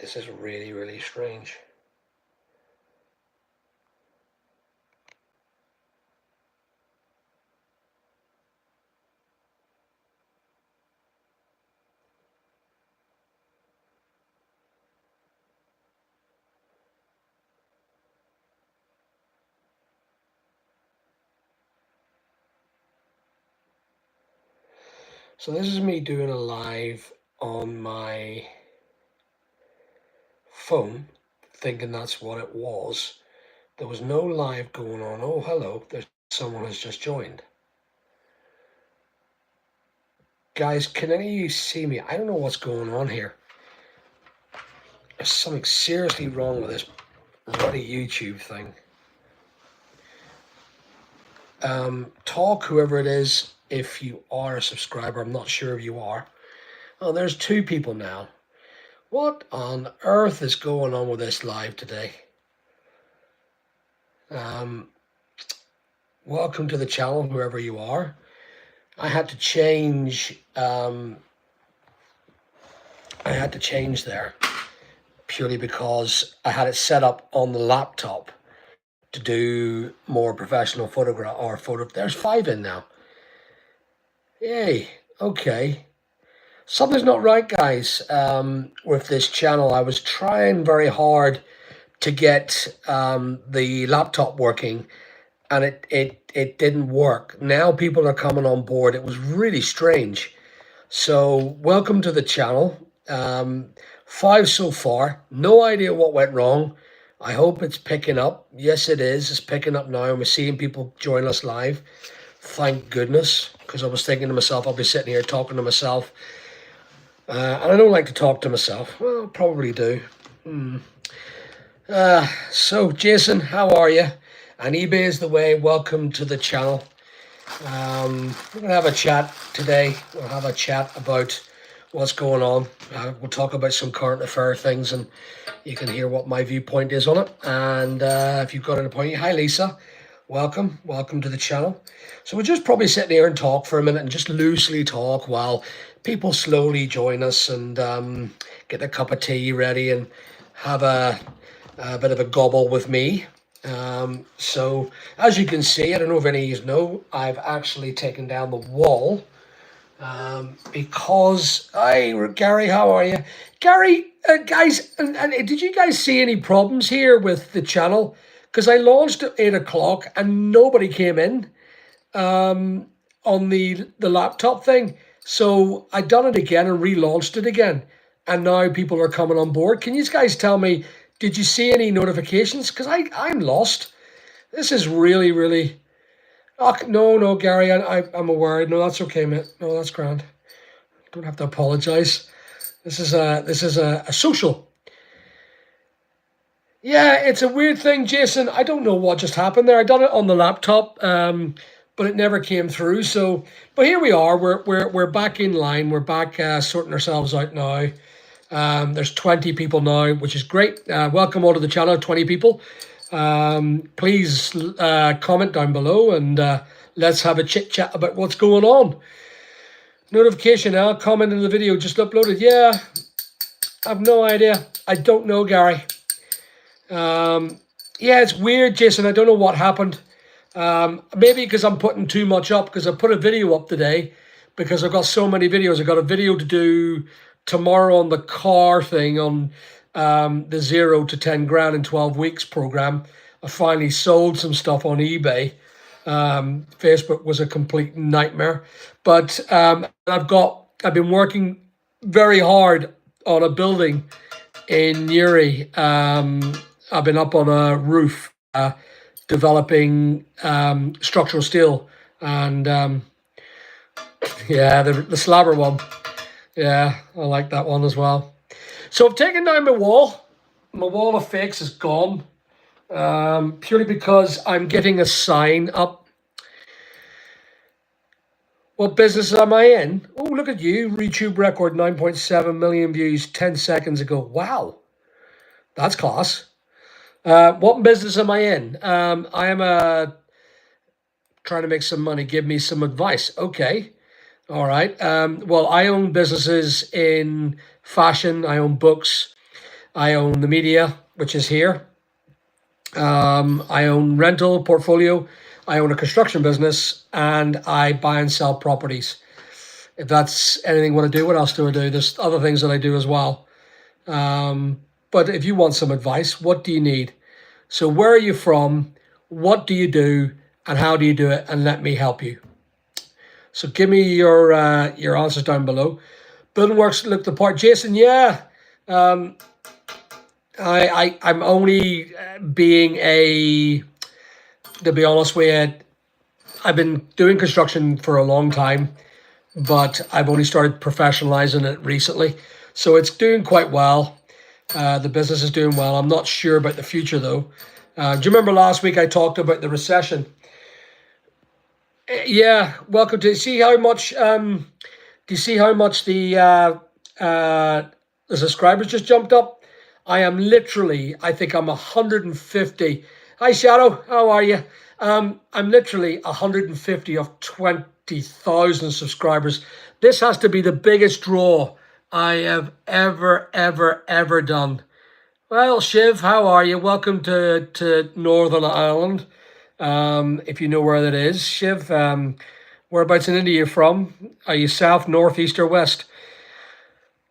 This is really, really strange. So this is me doing a live on my phone, thinking that's what it was. There was no live going on. Oh, hello, there's someone has just joined. Guys, can any of you see me? I don't know what's going on here. There's something seriously wrong with this bloody YouTube thing. Talk, whoever it is, if you are a subscriber. I'm not sure if you are. Oh, there's 2 people now. What on earth is going on with this live today? Welcome to the channel, whoever you are. I had to change. I had to change there purely because I had it set up on the laptop to do more professional photograph or photo. There's 5 in now. Yay. Okay. Something's not right, guys, with this channel. I was trying very hard to get the laptop working, and it didn't work. Now people are coming on board. It was really strange. So welcome to the channel. 5 so far. No idea what went wrong. I hope it's picking up. Yes, it is. It's picking up now, and we're seeing people join us live. Thank goodness, because I was thinking to myself, I'll be sitting here talking to myself. And I don't like to talk to myself. Well, probably do. So, Jason, how are you? And eBay is the way. Welcome to the channel. We're going to have a chat today. We'll have a chat about what's going on. We'll talk about some current affair things, and you can hear what my viewpoint is on it. And if you've got an appointment, hi, Lisa. Welcome to the channel. So we'll just probably sit here and talk for a minute and just loosely talk while people slowly join us and get a cup of tea ready and have a bit of a gobble with me. So as you can see, I don't know if any of you know, I've actually taken down the wall because Gary, how are you? Gary, guys, and did you guys see any problems here with the channel? Because I launched at 8 o'clock and nobody came in on the laptop thing. So I done it again and relaunched it again. And now people are coming on board. Can you guys tell me, did you see any notifications? Because I'm lost. This is really, really... Oh, no, Gary, I'm aware. No, that's okay, mate. No, that's grand. Don't have to apologize. This is a social. Yeah, it's a weird thing, Jason. I don't know what just happened there. I done it on the laptop, but it never came through. So, but here we are. We're back in line. We're back sorting ourselves out now. There's 20 people now, which is great. Welcome all to the channel, 20 people. Please comment down below and let's have a chit chat about what's going on. Notification now, comment in the video just uploaded. Yeah, I've no idea. I don't know, Gary. Yeah, it's weird, Jason. I don't know what happened. Maybe because I'm putting too much up, because I put a video up today because I've got so many videos. I've got a video to do tomorrow on the car thing on the 0 to 10 grand in 12 weeks program. I finally sold some stuff on eBay. Facebook was a complete nightmare, but I've been working very hard on a building in Newry. I've been up on a roof developing structural steel, and yeah, the slabber one. Yeah, I like that one as well. So I've taken down my wall. My wall of fakes is gone, purely because I'm getting a sign up. What business am I in? Oh, look at you. YouTube record 9.7 million views 10 seconds ago. Wow, that's class. What business am I in? I am trying to make some money. Give me some advice. Okay. All right. Well, I own businesses in fashion. I own books. I own the media, which is here. I own rental portfolio. I own a construction business, and I buy and sell properties. If that's anything you want to do, what else do I do? There's other things that I do as well. But if you want some advice, what do you need? So where are you from? What do you do? And how do you do it? And let me help you. So give me your answers down below. Building works look the part. Jason, yeah. I'm only being to be honest with you, I've been doing construction for a long time, but I've only started professionalizing it recently. So it's doing quite well. The business is doing well. I'm not sure about the future though. Do you remember last week I talked about the recession? Yeah, welcome to see how much. Do you see how much the subscribers just jumped up? I am literally, I think I'm 150. Hi Shadow, how are you? I'm literally 150 of 20,000 subscribers. This has to be the biggest draw I have ever done. Well, Shiv, how are you? Welcome to Northern Ireland. If you know where that is. Shiv, whereabouts in India are you from? Are you south, north, east, or west?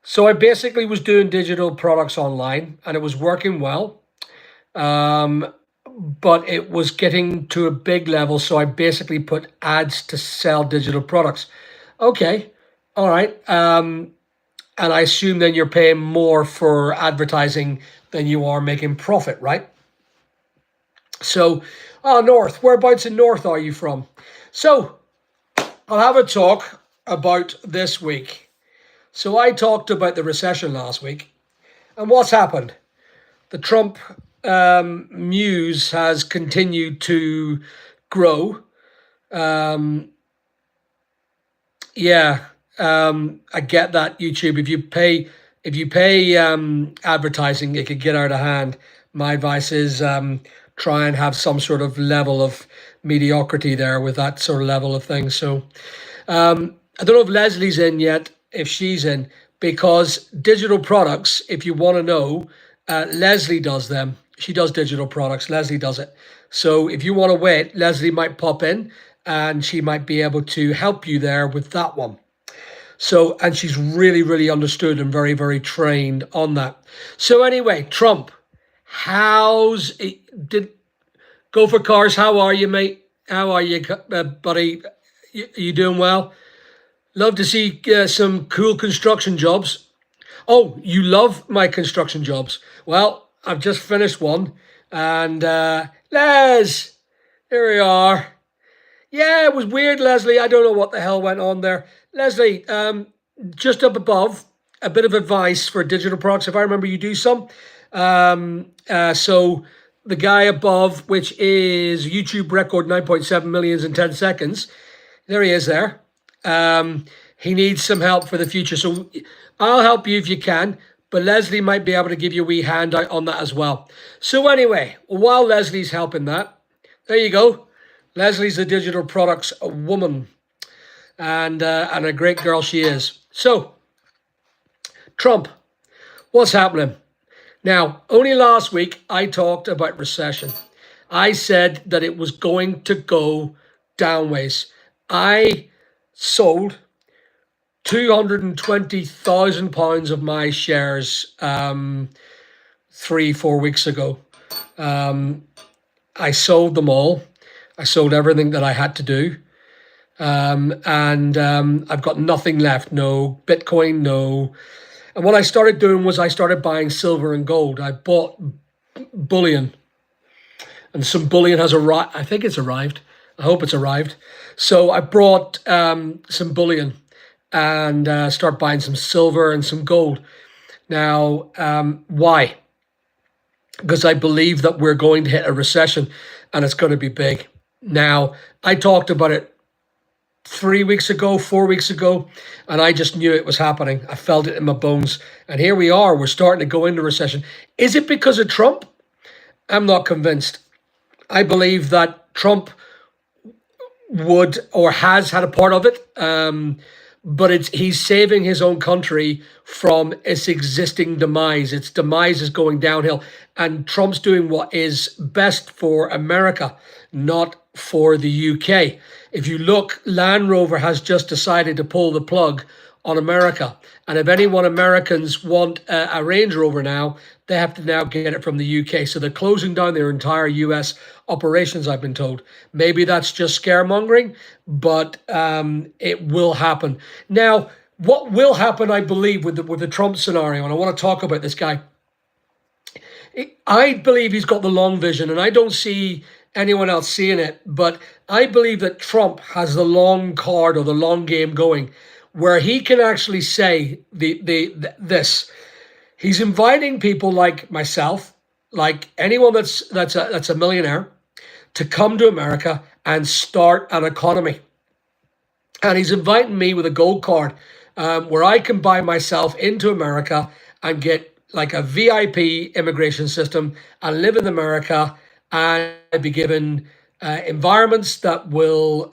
So I basically was doing digital products online, and it was working well. But it was getting to a big level, so I basically put ads to sell digital products. Okay, all right. And I assume then you're paying more for advertising than you are making profit, right? So, North, whereabouts in North are you from? So, I'll have a talk about this week. So I talked about the recession last week, and what's happened? The Trump news has continued to grow. I get that YouTube. If you pay advertising, it could get out of hand. My advice is try and have some sort of level of mediocrity there with that sort of level of things. So I don't know if Leslie's in yet. If she's in, because digital products, if you want to know, Leslie does them. She does digital products. Leslie does it. So if you want to wait, Leslie might pop in and she might be able to help you there with that one. So, and she's really understood and very trained on that. So anyway, Trump, go for cars. How are you, mate? How are you, buddy? You doing well? Love to see some cool construction jobs. Oh, you love my construction jobs. Well, I've just finished one. And Les, here we are. Yeah, it was weird, Leslie. I don't know what the hell went on there. Leslie, just up above, a bit of advice for digital products. If I remember, you do some. So the guy above, which is YouTube record 9.7 million in 10 seconds. There he is there. He needs some help for the future. So I'll help you if you can, but Leslie might be able to give you a wee handout on that as well. So anyway, while Leslie's helping that, there you go. Leslie's a digital products woman, and a great girl she is. So Trump, what's happening? Now, only last week I talked about recession. I said that it was going to go downways. I sold £220,000 of my shares 3-4 weeks ago. I sold them all. I sold everything that I had to do. And I've got nothing left. No Bitcoin, no. And what I started doing was I started buying silver and gold. I bought bullion. And some bullion has arrived. I think it's arrived. I hope it's arrived. So I brought some bullion and start buying some silver and some gold. Now, why? Because I believe that we're going to hit a recession and it's going to be big. Now, I talked about it 3 weeks ago, 4 weeks ago, and I just knew it was happening. I felt it in my bones. And here we are. We're starting to go into recession. Is it because of Trump? I'm not convinced. I believe that Trump would or has had a part of it. but he's saving his own country from its existing demise. Its demise is going downhill, and Trump's doing what is best for America, not for the UK. If you look, Land Rover has just decided to pull the plug on America. And if anyone Americans want a Range Rover now, they have to now get it from the UK. So they're closing down their entire US operations, I've been told. Maybe that's just scaremongering, but it will happen. Now, what will happen, I believe, with the Trump scenario, and I want to talk about this guy, I believe he's got the long vision, and I don't see anyone else seeing it, but I believe that Trump has the long card or the long game going, where he can actually say this. He's inviting people like myself, like anyone that's a millionaire, to come to America and start an economy. And he's inviting me with a gold card, where I can buy myself into America and get like a VIP immigration system and live in America, and be given environments that will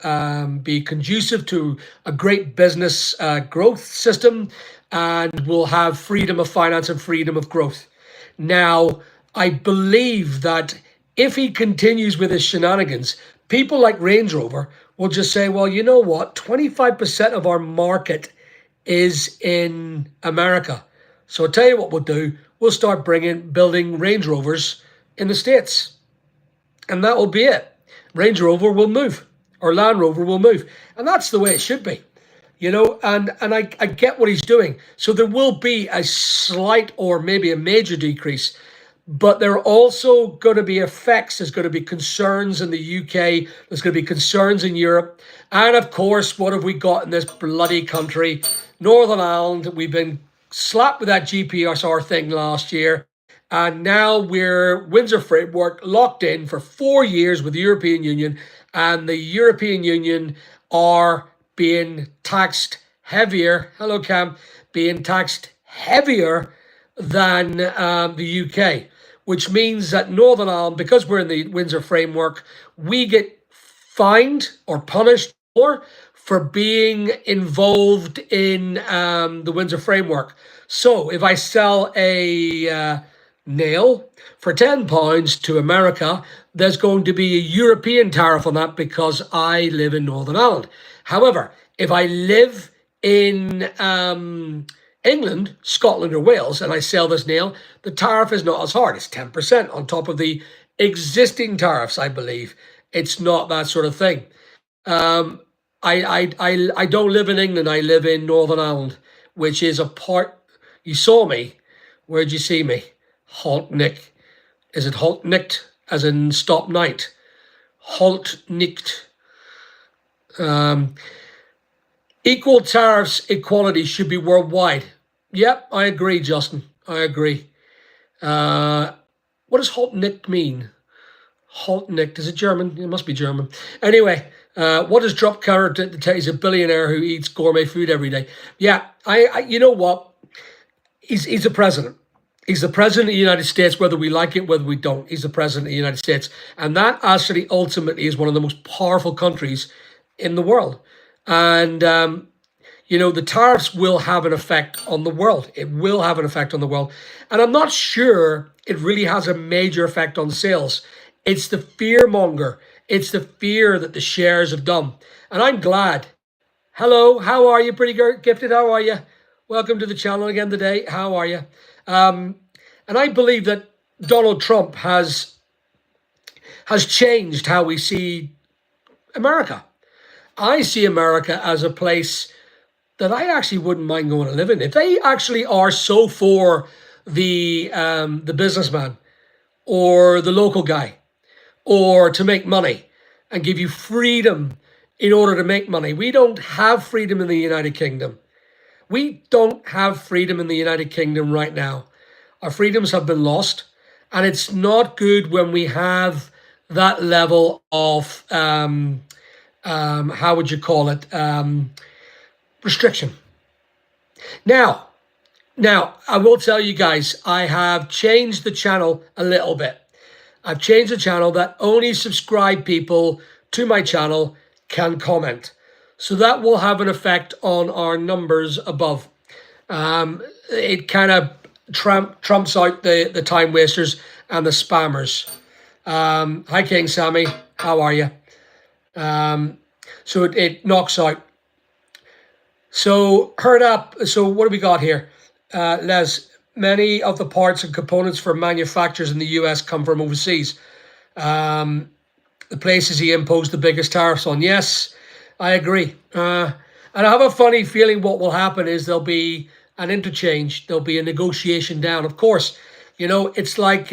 be conducive to a great business growth system, and will have freedom of finance and freedom of growth. Now, I believe that if he continues with his shenanigans, people like Range Rover will just say, well, you know what? 25% of our market is in America. So I'll tell you what we'll do. We'll start building Range Rovers in the States. And that will be it. Range Rover will move, or Land Rover will move. And that's the way it should be. You know, and I get what he's doing. So there will be a slight or maybe a major decrease, but there are also going to be effects. There's going to be concerns in the UK. There's going to be concerns in Europe. And of course, what have we got in this bloody country? Northern Ireland. We've been slapped with that GPSR thing last year. And now we're Windsor Framework locked in for 4 years with the European Union. And the European Union are being taxed heavier. Hello, Cam. Being taxed heavier than the UK, which means that Northern Ireland, because we're in the Windsor Framework, we get fined or punished more for being involved in the Windsor Framework. So if I sell a nail for £10 to America, there's going to be a European tariff on that because I live in Northern Ireland. However, if I live in England, Scotland, or Wales, and I sell this nail, the tariff is not as hard. It's 10% on top of the existing tariffs, I believe. It's not that sort of thing. I don't live in England. I live in Northern Ireland, which is a part. You saw me. Where'd you see me? Halt Nick. Is it halt nicked as in stop night? Halt nicked. Equal tariffs, equality should be worldwide. Yep, I agree, Justin. I agree. What does halt nicked mean? Halt nicked. Is it German? It must be German. Anyway, what does drop counter to tell? He's a billionaire who eats gourmet food every day. Yeah, I you know what? He's a president. He's the president of the United States, whether we like it, whether we don't. He's the president of the United States. And that actually ultimately is one of the most powerful countries in the world. And, you know, the tariffs will have an effect on the world. It will have an effect on the world. And I'm not sure it really has a major effect on sales. It's the fear monger. It's the fear that the shares have done. And I'm glad. Hello, how are you, pretty gifted? How are you? Welcome to the channel again today. How are you? And I believe that Donald Trump has changed how we see America. I see America as a place that I actually wouldn't mind going to live in. If they actually are so for the businessman or the local guy, or to make money and give you freedom in order to make money. We don't have freedom in the United Kingdom. We don't have freedom in the United Kingdom right now. Our freedoms have been lost, and it's not good when we have that level of, how would you call it, restriction. Now, I will tell you guys, I have changed the channel a little bit. I've changed the channel that only subscribed people to my channel can comment. So that will have an effect on our numbers above. It kind of trumps out the time wasters and the spammers. Hi, King Sammy. How are you? So it knocks out. So herd up. So what do we got here? Les, many of the parts and components for manufacturers in the US come from overseas. The places he imposed the biggest tariffs on. Yes, I agree. And I have a funny feeling what will happen is there'll be an interchange. There'll be a negotiation down. Of course, it's like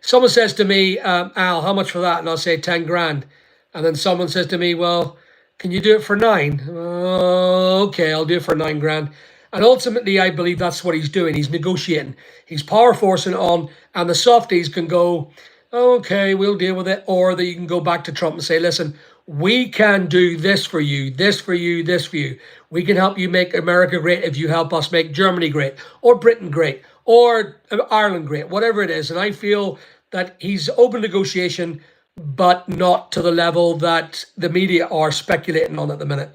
someone says to me, Al, how much for that? And I'll say 10 grand. And then someone says to me, well, can you do it for 9? Okay, I'll do it for 9 grand. And ultimately, I believe that's what he's doing. He's negotiating. He's power forcing on, and the softies can go, okay, we'll deal with it. Or you can go back to Trump and say, listen, we can do this for you, this for you, this for you. We can help you make America great if you help us make Germany great, or Britain great, or Ireland great, whatever it is. And I feel that he's open negotiation, but not to the level that the media are speculating on at the minute.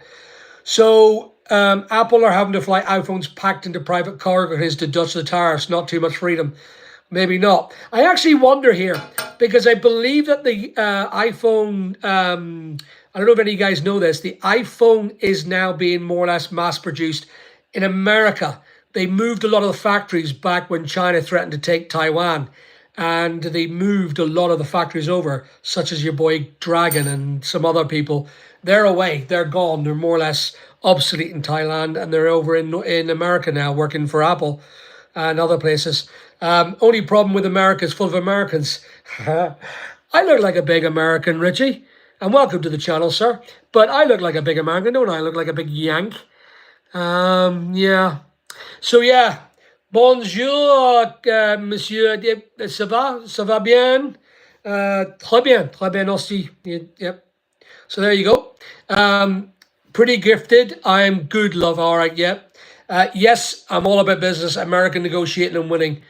So Apple are having to fly iPhones packed into private cargo to dodge the tariffs. Not too much freedom. Maybe not. I actually wonder here, because I believe that the iPhone, I don't know if any of you guys know this, the iPhone is now being more or less mass produced in America. They moved a lot of the factories back when China threatened to take Taiwan. And they moved a lot of the factories over, such as your boy Dragon and some other people. They're away. They're gone. They're more or less obsolete in Thailand, and they're over in America now working for Apple and other places. Only problem with America is full of Americans. I look like a big American, Richie. And welcome to the channel, sir. But I look like a big American, don't I? I look like a big Yank. Yeah. So, yeah. Bonjour, monsieur. Ça va? Ça va bien? Très bien aussi. Yep. So there you go. Pretty gifted. I'm good, love. All right, yep. Yes, I'm all about business, American negotiating and winning.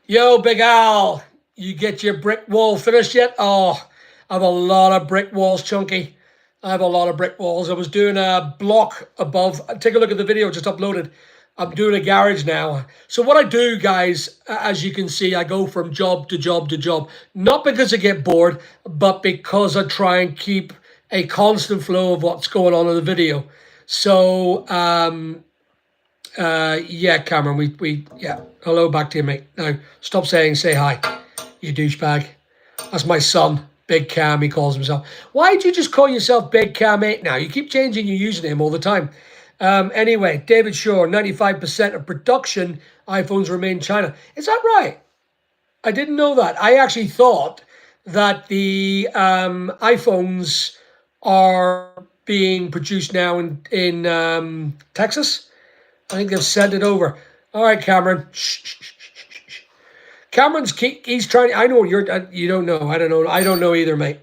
Yo, Big Al, you get your brick wall finished yet? Oh, I have a lot of brick walls, Chunky. I have a lot of brick walls. I was doing a block above. Take a look at the video just uploaded. I'm doing a garage now. So what I do, guys, as you can see, I go from job to job to job. Not because I get bored, but because I try and keep a constant flow of what's going on in the video. So, yeah, Cameron, yeah. Hello back to you, mate. Now, stop saying, say hi, you douchebag. That's my son, Big Cam, he calls himself. Why do you just call yourself Big Cam 8 now? You keep changing your username all the time. Anyway, David Shore, 95% of production iPhones remain China. Is that right? I didn't know that. I actually thought that the iPhones are being produced now in Texas. I think they've sent it over. All right, Cameron. Shh. Cameron's he's trying. I know you don't know. I don't know. I don't know either, mate.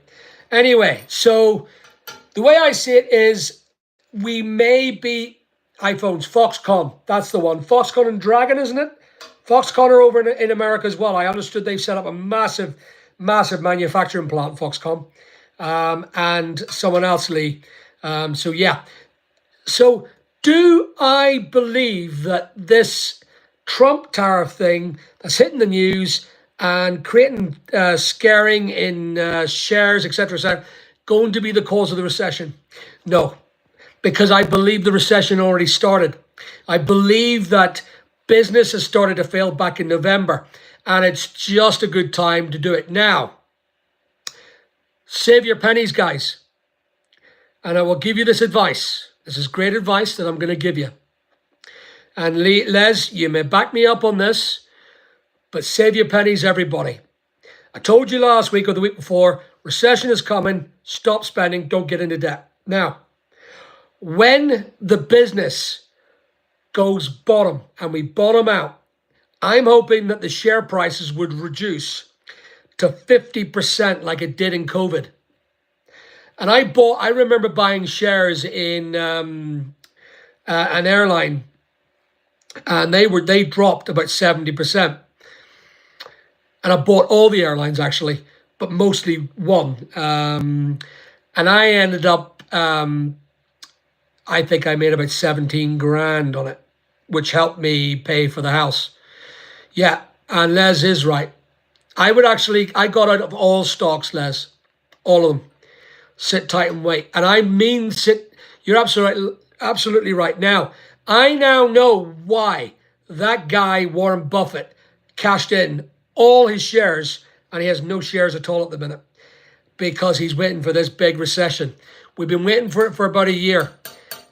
Anyway, so the way I see it is, we may be iPhones, Foxconn, that's the one. Foxconn and Dragon, isn't it? Foxconn are over in America as well. I understood they've set up a massive manufacturing plant, Foxconn, and someone else, Lee. So, yeah. So, do I believe that this Trump tariff thing that's hitting the news and creating scaring in shares, etc., going to be the cause of the recession? No. Because I believe the recession already started. I believe that business has started to fail back in November, and it's just a good time to do it. Now, save your pennies, guys. And I will give you this advice. This is great advice that I'm going to give you. And Les, you may back me up on this, but save your pennies, everybody. I told you last week or the week before, recession is coming. Stop spending. Don't get into debt. Now, when the business goes bottom and we bottom out, I'm hoping that the share prices would reduce to 50% like it did in COVID. And I remember buying shares in an airline, and they dropped about 70%. And I bought all the airlines actually, but mostly one. And I ended up I think I made about 17 grand on it, which helped me pay for the house. Yeah, and Les is right. I got out of all stocks, Les, all of them. Sit tight and wait. And I mean sit, you're absolutely right. Now, I now know why that guy, Warren Buffett, cashed in all his shares and he has no shares at all at the minute because he's waiting for this big recession. We've been waiting for it for about a year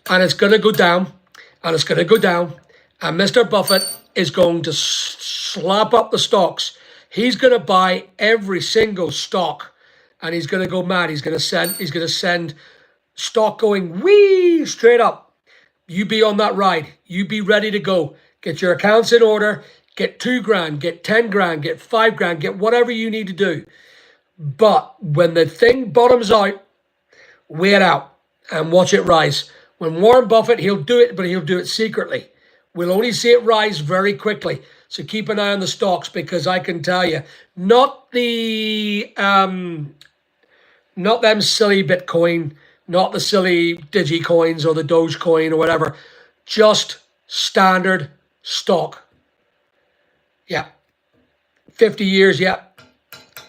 and it's going to go down and it's going to go down. And Mr. Buffett is going to slap up the stocks. He's going to buy every single stock and he's going to go mad. He's going to send stock going wee straight up. You be on that ride. You be ready to go. Get your accounts in order. Get 2 grand, get 10 grand, get 5 grand, get whatever you need to do. But when the thing bottoms out, wait out and watch it rise. When Warren Buffett, he'll do it, but he'll do it secretly. We'll only see it rise very quickly. So keep an eye on the stocks because I can tell you, not them silly Bitcoin, not the silly Digicoins or the Dogecoin or whatever, just standard stock. Yeah. 50 years, yeah.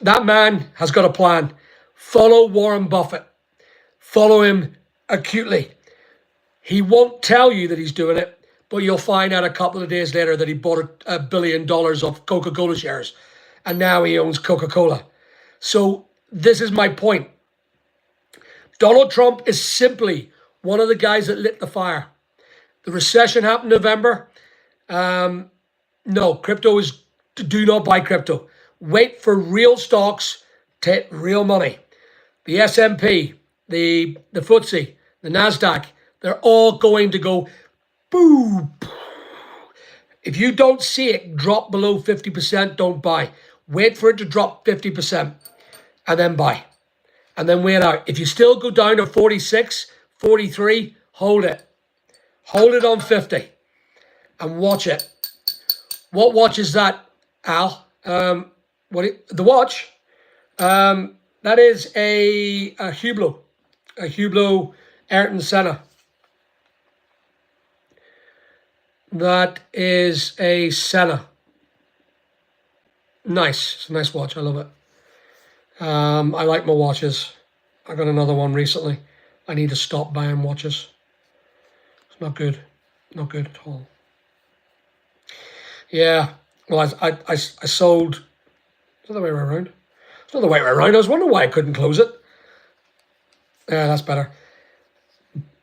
That man has got a plan. Follow Warren Buffett. Follow him acutely. He won't tell you that he's doing it, but you'll find out a couple of days later that he bought $1 billion of Coca-Cola shares, and now he owns Coca-Cola. So this is my point. Donald Trump is simply one of the guys that lit the fire. The recession happened in November. No, crypto is, do not buy crypto. Wait for real stocks, take real money. The S&P, the FTSE, the NASDAQ, they're all going to go boom. If you don't see it drop below 50%, don't buy. Wait for it to drop 50% and then buy. And then wait out. If you still go down to 46, 43, hold it. Hold it on 50 and watch it. What watch is that, Al? The watch? That is a Hublot. A Hublot Ayrton Senna. That is a Senna. Nice. It's a nice watch. I love it. I like my watches. I got another one recently. I need to stop buying watches. It's not good. Not good at all. Yeah. Well, I sold. Is that the way around? It's not the way around. I was wondering why I couldn't close it. Yeah, that's better.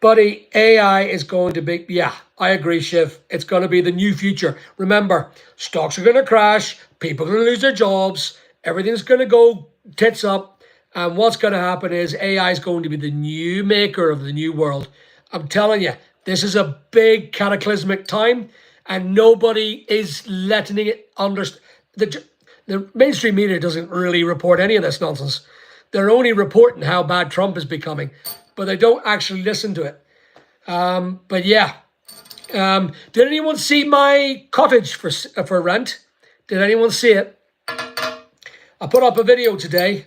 Buddy, AI is going to be, yeah, I agree, Shiv. It's going to be the new future. Remember, stocks are going to crash. People are going to lose their jobs. Everything's going to go tits up. And what's going to happen is AI is going to be the new maker of the new world. I'm telling you, this is a big cataclysmic time and nobody is letting it understand. The mainstream media doesn't really report any of this nonsense. They're only reporting how bad Trump is becoming, but they don't actually listen to it. But yeah, did anyone see my cottage for rent? Did anyone see it? I put up a video today.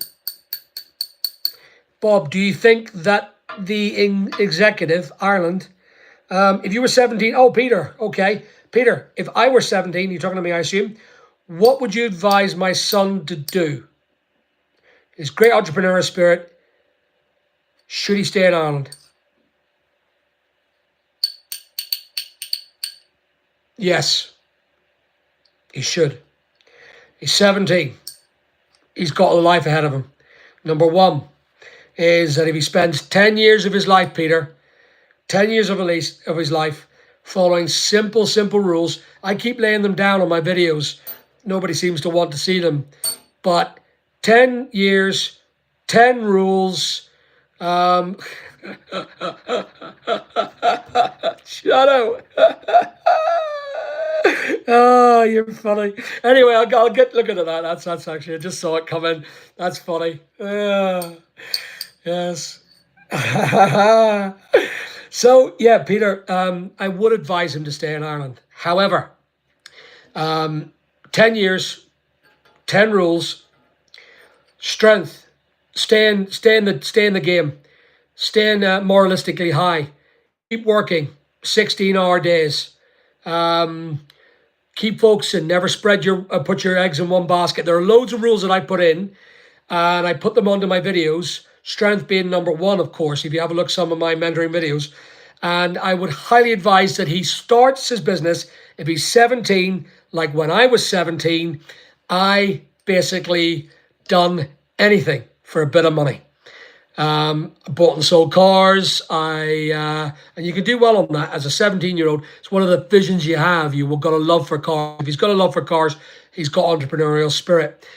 Bob, do you think that the executive, Ireland, if you were 17, oh, Peter, okay. Peter, if I were 17, you're talking to me, I assume, what would you advise my son to do? His great entrepreneurial spirit. Should he stay in Ireland? Yes, he should. He's 17. He's got a life ahead of him. Number one is that if he spends 10 years of his life, Peter, 10 years of his life following simple rules. I keep laying them down on my videos. Nobody seems to want to see them. But 10 years, 10 rules. Shut up. Oh, you're funny. Anyway, I'll get looking at that. That's actually, I just saw it come in. That's funny. Yes. So, yeah, Peter, I would advise him to stay in Ireland. However, 10 years, 10 rules, strength, stay in the game, staying moralistically high. Keep working 16-hour days. Keep focusing. Never spread your put your eggs in one basket. There are loads of rules that I put in, and I put them onto my videos. Strength being number one, of course. If you have a look at some of my mentoring videos, and I would highly advise that he starts his business if he's 17, like when I was 17. I basically done anything for a bit of money. Bought and sold cars. And you can do well on that as a 17-year-old. It's one of the visions you have. You've got a love for cars. If he's got a love for cars, he's got entrepreneurial spirit.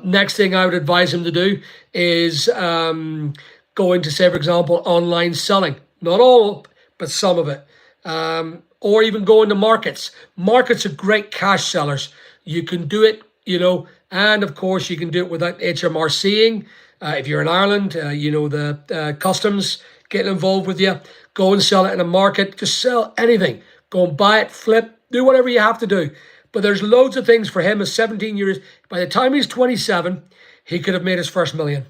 Next thing I would advise him to do is go into, say, for example, online selling. Not all, but some of it. Or even go into markets. Markets are great cash sellers. You can do it, and of course you can do it without HMRCing. If you're in Ireland, the customs getting involved with you. Go and sell it in a market. Just sell anything. Go and buy it, flip, do whatever you have to do. But there's loads of things for him as 17 years. By the time he's 27, he could have made his first million.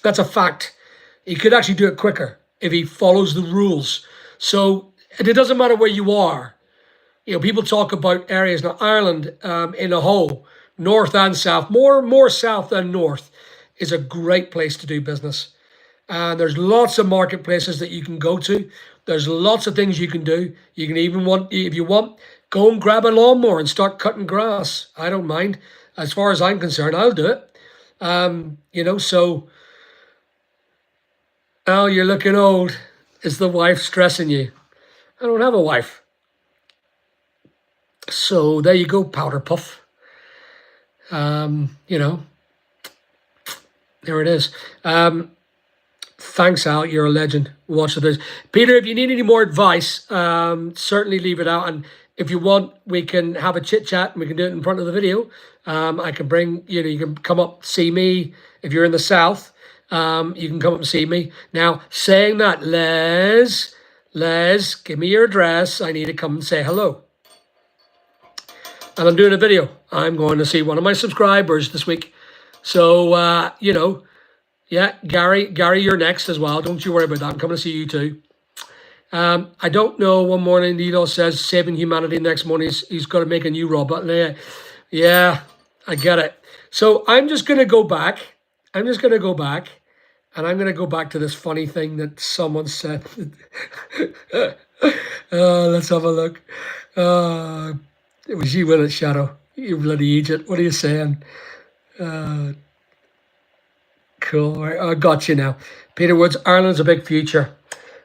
That's a fact. He could actually do it quicker if he follows the rules. So it doesn't matter where you are. People talk about areas. Now, Ireland in a whole, north and south, more south than north, is a great place to do business. And there's lots of marketplaces that you can go to. There's lots of things you can do. You can even if you want, go and grab a lawnmower and start cutting grass. I don't mind. As far as I'm concerned, I'll do it. So, Al, you're looking old. Is the wife stressing you? I don't have a wife. So there you go, powder puff. There it is. Thanks, Al. You're a legend. Watch this. Peter, if you need any more advice, certainly leave it out. And if you want, we can have a chit chat and we can do it in front of the video. I can bring, you can come up, see me. If you're in the south, you can come up and see me. Now, saying that, Les, give me your address. I need to come and say hello. And I'm doing a video. I'm going to see one of my subscribers this week. So, yeah, Gary, you're next as well. Don't you worry about that. I'm coming to see you too. I don't know. One morning, Nilo says, saving humanity. Next morning, he's got to make a new robot. Yeah, I get it. So I'm just going to go back. And I'm going to go back to this funny thing that someone said. Let's have a look. It was you, wasn't it, Shadow? You bloody Egypt. What are you saying? Cool. Right, I got you now. Peter Woods, Ireland's a big future.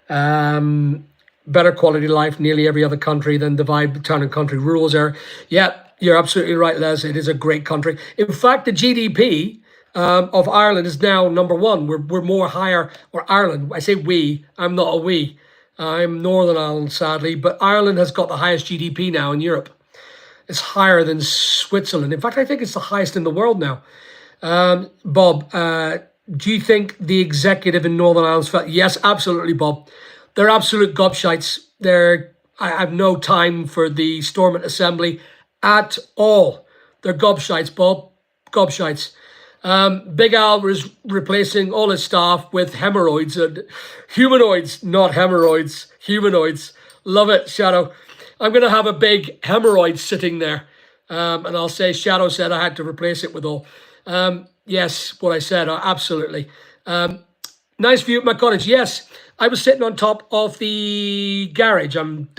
Better quality life, nearly every other country than divide town and country. Rules are, yeah, you're absolutely right, Les. It is a great country. In fact, the GDP of Ireland is now number one. We're more higher, or Ireland, I say we, I'm not a we. I'm Northern Ireland, sadly, but Ireland has got the highest GDP now in Europe. It's higher than Switzerland. In fact, I think it's the highest in the world now. Bob, do you think the executive in Northern Ireland felt? Yes, absolutely, Bob. They're absolute gobshites. I have no time for the Stormont Assembly at all. They're gobshites, Bob. Gobshites. Big Al was replacing all his staff with hemorrhoids and humanoids, not hemorrhoids, humanoids. Love it, Shadow. I'm going to have a big hemorrhoid sitting there. And I'll say, Shadow said I had to replace it with all. Yes, what I said, absolutely. Nice view of my cottage. Yes, I was sitting on top of the garage. I'm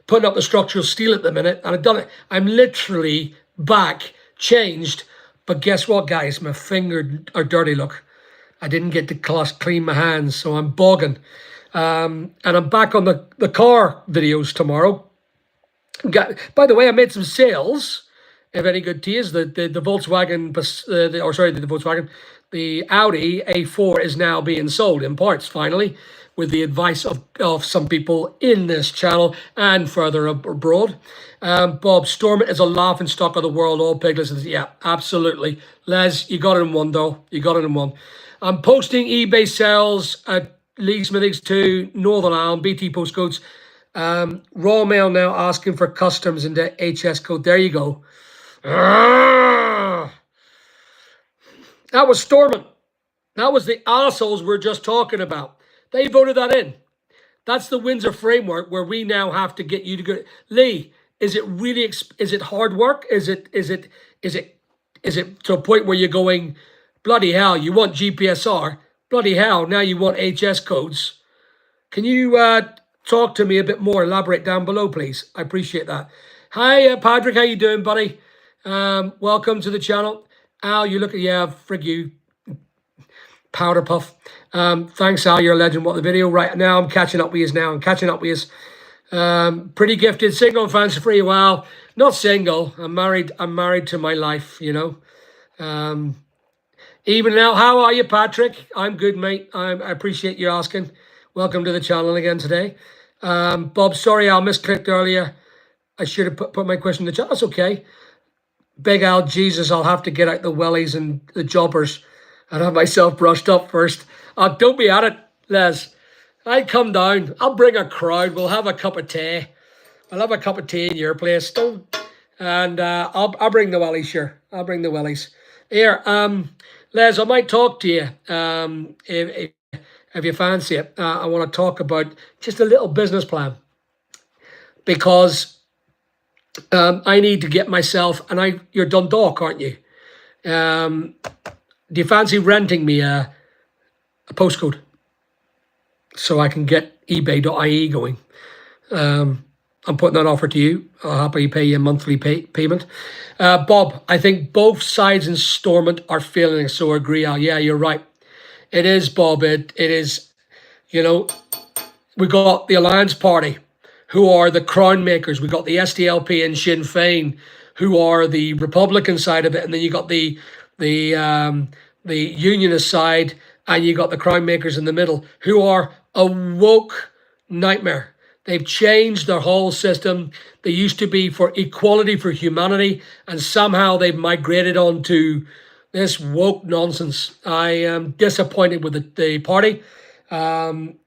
putting up the structural steel at the minute, and I've done it. I'm literally back, changed. But guess what, guys? My fingers are dirty, look. I didn't get to clean my hands, so I'm bogging. And I'm back on the car videos tomorrow. By the way, I made some sales. If any good to you, the Volkswagen, the Audi A4 is now being sold in parts, finally, with the advice of some people in this channel and further abroad. Bob, Stormont is a laughing stock of the world, all piglets. Yeah, absolutely. Les, you got it in one, though. You got it in one. I'm posting eBay sales at Lee Smithings to Northern Ireland, BT postcodes. Raw Mail now asking for customs into HS code. There you go. That was Stormont. That was the assholes we're just talking about. They voted that in. That's the Windsor framework where we now have to get you to go. Lee, is it really? Is it hard work? Is it to a point where you're going, bloody hell? You want GPSR? Bloody hell! Now you want HS codes. Can you talk to me a bit more? Elaborate down below, please. I appreciate that. Hi, Patrick. How you doing, buddy? Welcome to the channel. Al, you look at, yeah, frig you, powder puff. Thanks, Al. You're a legend. What the video right now? I'm catching up with you now. I'm catching up with you. Pretty gifted, single and fancy free. Well, not single. I'm married. I'm married to my life. You know. Even now, how are you, Patrick? I'm good, mate. I appreciate you asking. Welcome to the channel again today. Bob, sorry, I misclicked earlier. I should have put my question in the chat. That's okay. Big Al, Jesus, I'll have to get out the wellies and the jobbers and have myself brushed up first. Don't be at it, Les. I come down. I'll bring a crowd. We'll have a cup of tea. I'll have a cup of tea in your place. And I'll bring the wellies, sure. I'll bring the wellies. Here, Les, I might talk to you if you fancy it. I want to talk about just a little business plan because I need to get myself, and you're Dundalk, aren't you? Do you fancy renting me a postcode so I can get ebay.ie going? I'm putting that offer to you. I'll happily pay you a monthly payment. Bob, I think both sides in Stormont are feeling it, so agree. Yeah, you're right. It is, Bob. It is, you know, we got the Alliance Party, who are the crown makers. We got the SDLP and Sinn Féin, who are the Republican side of it, and then you got the unionist side, and you got the crown makers in the middle, who are a woke nightmare. They've changed their whole system. They used to be for equality for humanity, and somehow they've migrated onto this woke nonsense. I am disappointed with the party. I'm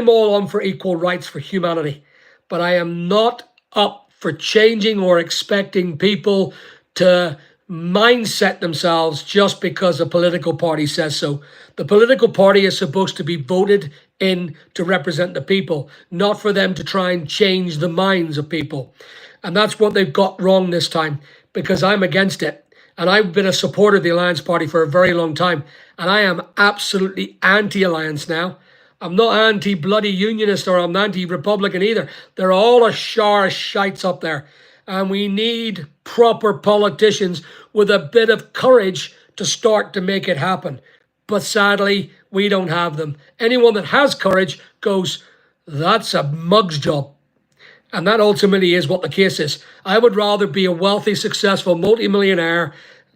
all on for equal rights for humanity, but I am not up for changing or expecting people to mindset themselves just because a political party says so. The political party is supposed to be voted in to represent the people, not for them to try and change the minds of people. And that's what they've got wrong this time, because I'm against it. And I've been a supporter of the Alliance Party for a very long time. And I am absolutely anti-Alliance now. I'm not anti-bloody unionist or I'm anti-Republican either. They're all a shower of shites up there. And we need proper politicians with a bit of courage to start to make it happen. But sadly, we don't have them. Anyone that has courage goes, that's a mug's job. And that ultimately is what the case is. I would rather be a wealthy, successful, multimillionaire,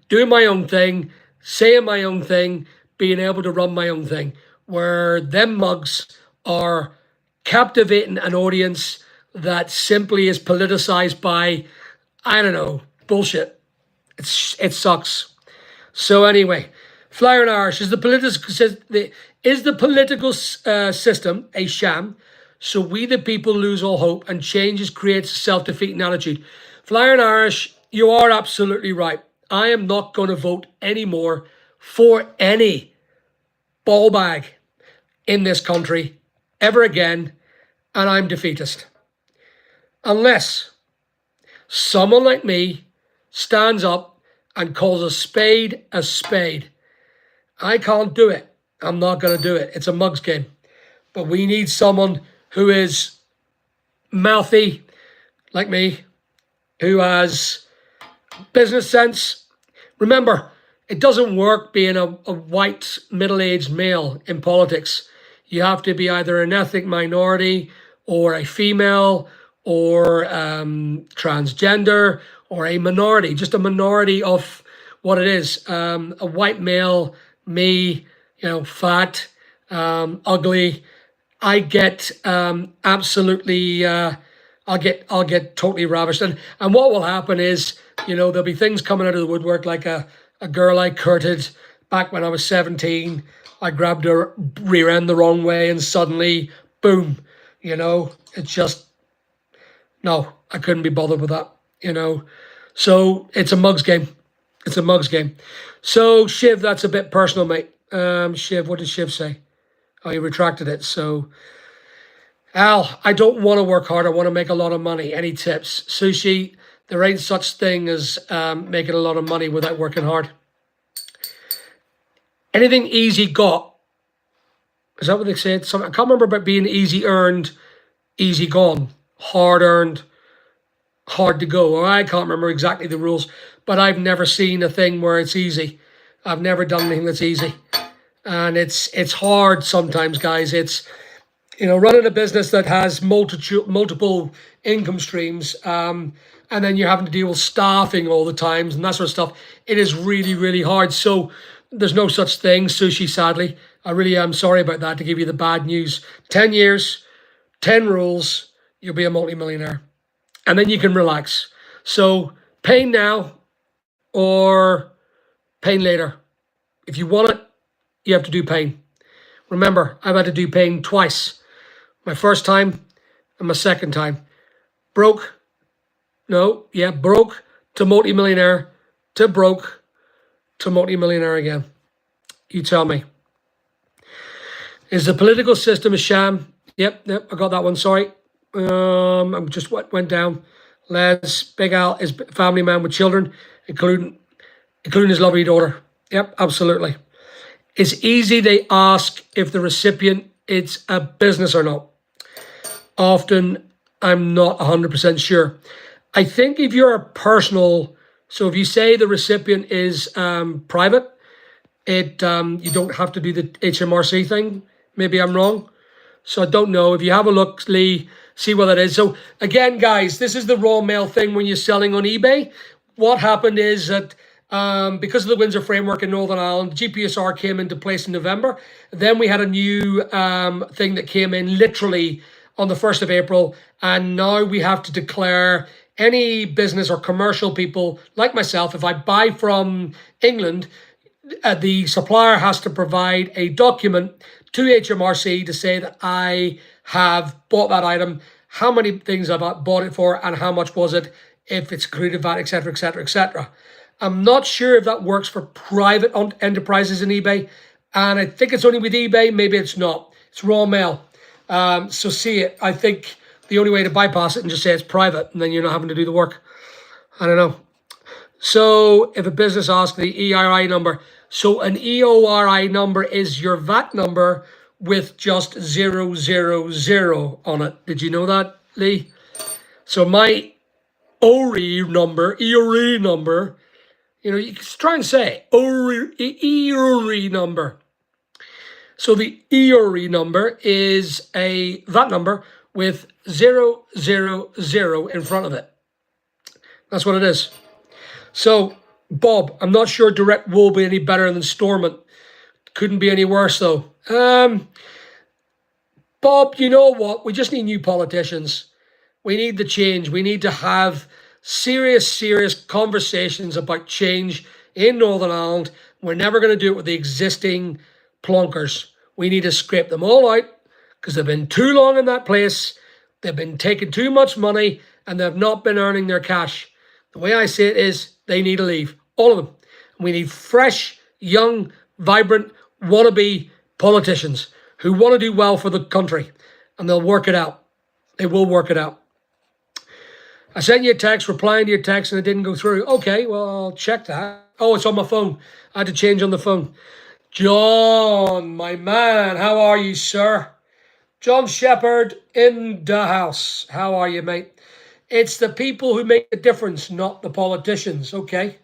doing my own thing, saying my own thing, being able to run my own thing, where them mugs are captivating an audience that simply is politicized by, I don't know, bullshit. It sucks. So anyway, Flyer and Irish, is the political system a sham? So we the people lose all hope and changes creates a self-defeating attitude. Flyer and Irish, you are absolutely right. I am not going to vote anymore for any ball bag in this country ever again, and I'm defeatist. Unless someone like me stands up and calls a spade a spade. I can't do it. I'm not going to do it. It's a mug's game. But we need someone who is mouthy, like me, who has business sense. Remember, it doesn't work being a white middle-aged male in politics. You have to be either an ethnic minority or a female or transgender or a minority, just a minority of what it is. A white male, me, fat, ugly. I get absolutely, I'll get totally ravished. And what will happen is, there'll be things coming out of the woodwork, like a girl I courted back when I was 17. I grabbed her rear end the wrong way and suddenly, boom, it's just, no, I couldn't be bothered with that, So it's a mug's game. It's a mug's game. So Shiv, that's a bit personal, mate. Shiv, what did Shiv say? Oh, you retracted it. So, Al, I don't want to work hard. I want to make a lot of money. Any tips? Sushi, there ain't such thing as making a lot of money without working hard. Anything easy got, is that what they said? I can't remember about being easy earned, easy gone, hard earned, hard to go. Or I can't remember exactly the rules, but I've never seen a thing where it's easy. I've never done anything that's easy. And it's hard sometimes, guys. It's, running a business that has multiple income streams, and then you're having to deal with staffing all the times and that sort of stuff. It is really, really hard. So there's no such thing, sushi, sadly. I really am sorry about that, to give you the bad news. 10 years, 10 rules, you'll be a multimillionaire. And then you can relax. So pain now or pain later. If you want it, you have to do pain. Remember, I've had to do pain twice. My first time and my second time. Broke to multimillionaire, to broke to multimillionaire again. You tell me. Is the political system a sham? Yep, I got that one, sorry. I just went down. Les, Big Al is a family man with children, including his lovely daughter. Yep, absolutely. It's easy, they ask if the recipient, it's a business or not. Often, I'm not 100% sure. I think if you're a personal, so if you say the recipient is private, you don't have to do the HMRC thing. Maybe I'm wrong. So I don't know. If you have a look, Lee, see what that is. So again, guys, this is the raw mail thing when you're selling on eBay. What happened is that because of the Windsor framework in Northern Ireland, GPSR came into place in November. Then we had a new thing that came in literally on the 1st of April. And now we have to declare any business or commercial people like myself, if I buy from England, the supplier has to provide a document to HMRC to say that I have bought that item, how many things I've bought it for, and how much was it, if it's accrued VAT, etc., etc., etc. I'm not sure if that works for private enterprises in eBay, and I think it's only with eBay. Maybe it's not. It's raw mail. So see it. I think the only way to bypass it and just say it's private, and then you're not having to do the work. I don't know. So if a business asks the EIRI number, so an EORI number is your VAT number with just 000 on it. Did you know that, Lee? So my EORI number, you can try and say EORI number. So the EORI number is a VAT number with 000 in front of it. That's what it is. So, Bob, I'm not sure direct will be any better than Stormont. Couldn't be any worse, though. Bob, you know what? We just need new politicians. We need the change. We need to have serious conversations about change in Northern Ireland. We're never going to do it with the existing plonkers. We need to scrape them all out because they've been too long in that place. They've been taking too much money and they've not been earning their cash. The way I see it is they need to leave. All of them. We need fresh, young, vibrant, wannabe politicians who want to do well for the country. And they'll work it out. They will work it out. I sent you a text, replying to your text, and it didn't go through. Okay, well, I'll check that. Oh, it's on my phone. I had to change on the phone. John, my man, how are you, sir? John Shepherd in the house. How are you, mate? It's the people who make the difference, not the politicians, okay?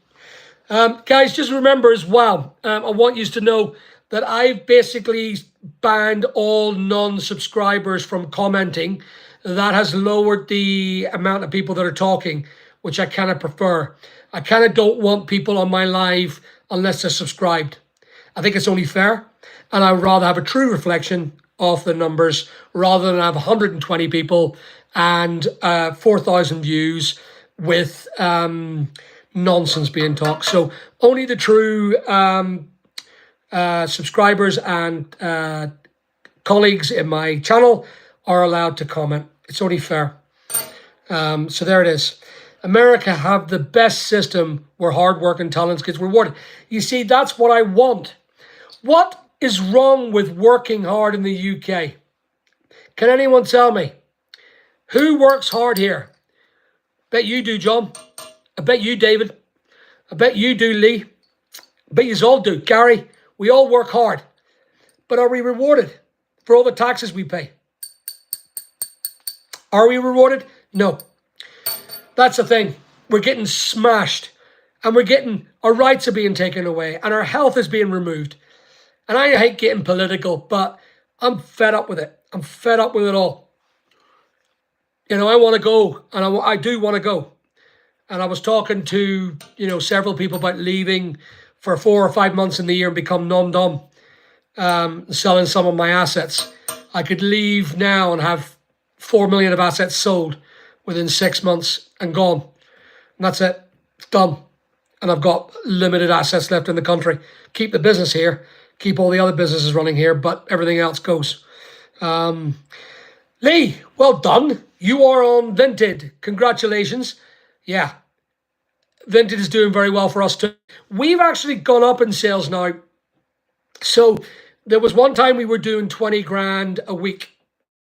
Guys, just remember as well, I want you to know that I've basically banned all non-subscribers from commenting. That has lowered the amount of people that are talking, which I kind of prefer. I kind of don't want people on my live unless they're subscribed. I think it's only fair, and I'd rather have a true reflection of the numbers rather than have 120 people and 4,000 views with nonsense being talked. So only the true subscribers and colleagues in my channel are allowed to comment. It's only fair. So there it is. America have the best system where hard work and talent gets rewarded. You see, that's what I want. What is wrong with working hard in the UK? Can anyone tell me? Who works hard here? Bet you do, John. I bet you, David. I bet you do, Lee. I bet you all do. Gary, we all work hard. But are we rewarded for all the taxes we pay? Are we rewarded? No. That's the thing. We're getting smashed. And our rights are being taken away. And our health is being removed. And I hate getting political, but I'm fed up with it. I'm fed up with it all. You know, I want to go. And I do want to go. And I was talking to, several people about leaving for 4 or 5 months in the year and become non-dom, selling some of my assets. I could leave now and have 4 million of assets sold within 6 months and gone. And that's it. It's done. And I've got limited assets left in the country. Keep the business here. Keep all the other businesses running here, but everything else goes. Lee, well done. You are on Vinted. Congratulations. Yeah, Vinted is doing very well for us too. We've actually gone up in sales now. So there was one time we were doing 20 grand a week